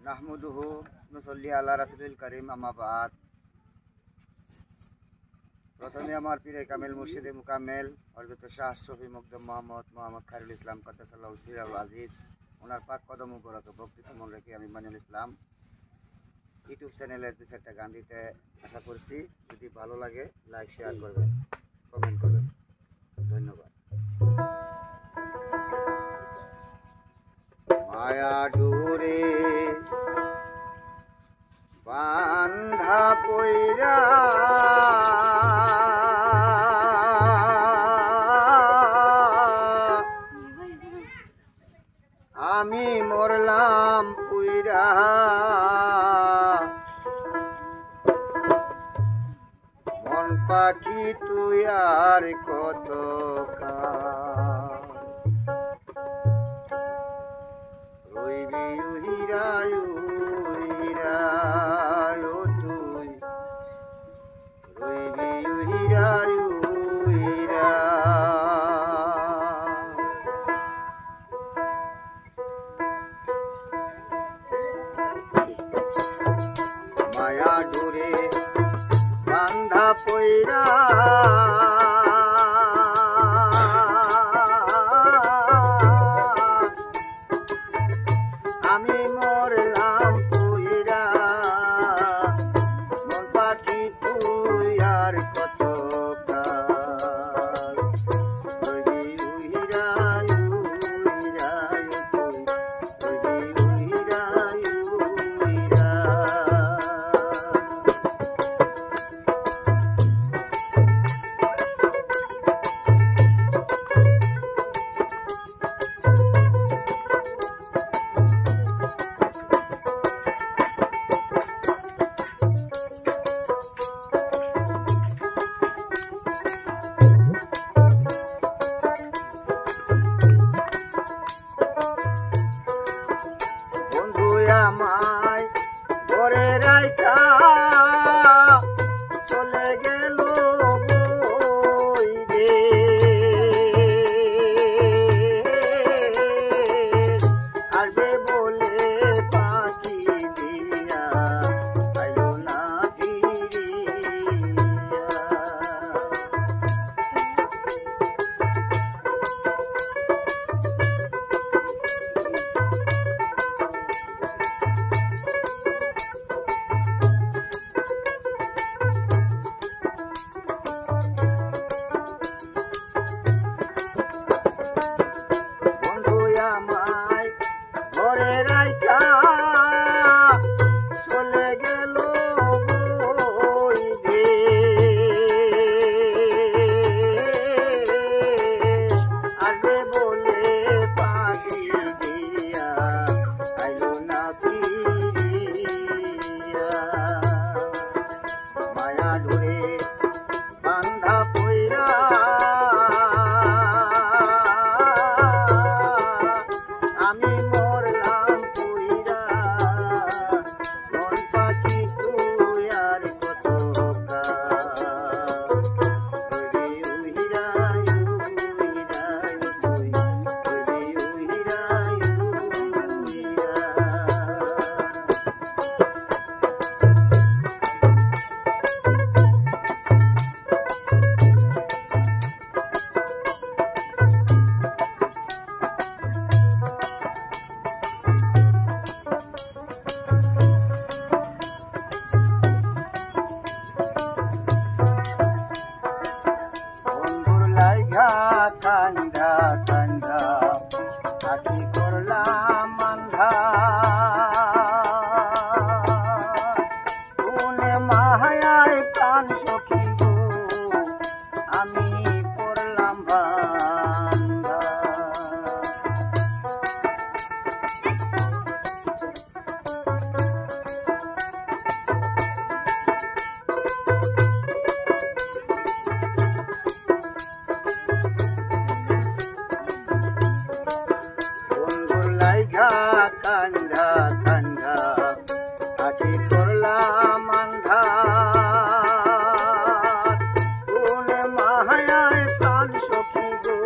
নাহমুদুহু নুসল্লি আলা রাসূলিল কারীম আম্মা বাদ। প্রথমে আমার পীরে কামেল মুর্শিদে মুকাম্মেল হযরত শাহ শফি মুকদ্দম মোহাম্মদ খায়রুল ইসলাম কদ্দাসাল্লাহু সিরাহুল আজিজ ওনার পাক কদম মুবারকে ভক্তি সমন রেখে আমি মাইনুল ইসলাম ইউটিউব চ্যানেলের 2-4টা গান দিতে আশা করছি। যদি ভালো লাগে লাইক শেয়ার করবেন, কমেন্ট করবেন। ধন্যবাদ। মায়া ডোরে বান্ধা পইরা আমি মরলাম পুইরা, মন পাখি তুই আর কত রইবি উহিরায় উহিরায় তুই রইবি উহিরায় মায়া ডোরে বান্ধা পইরা আমি মরলাম পুইরা, মন পাখি তুই আর কত আমায় ঘরে রাইখা চলে গেল বইরে, আসবে বলে পাখি দিয়া আইলো না ফিরিয়া। আমায় ঘরে রাইখা চলে গেল বইরে, আসবে বলে পাখি দিয়া আইলো না ফিরিয়া। মায়া ডোরে বান্ধা পইরা আমি মরলাম পুইরা, মন পাখি তুই আর কত কান্দা কান্দা আখি করলাম আন্ধা, কোনে মায়ায় প্রাণ সখী গো আমি পড়লাম বান্ধা। কান্দা কান্দা আখি করলাম আন্ধা, কোনে মায়ায় প্রাণ সখী গো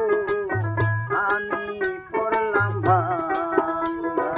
আমি পড়লাম বান্ধা।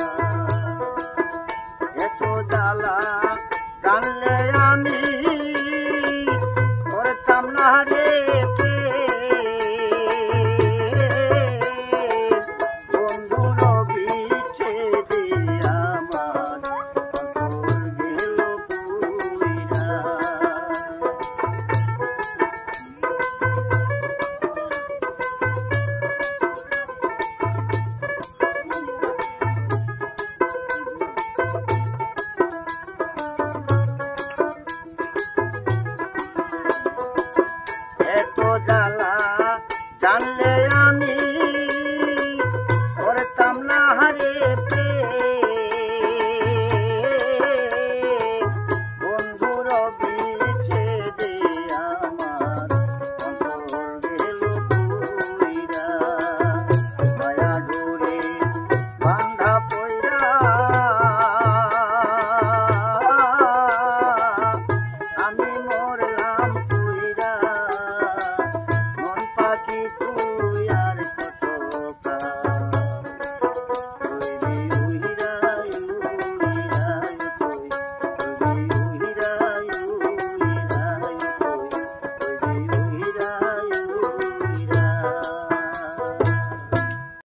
জানলে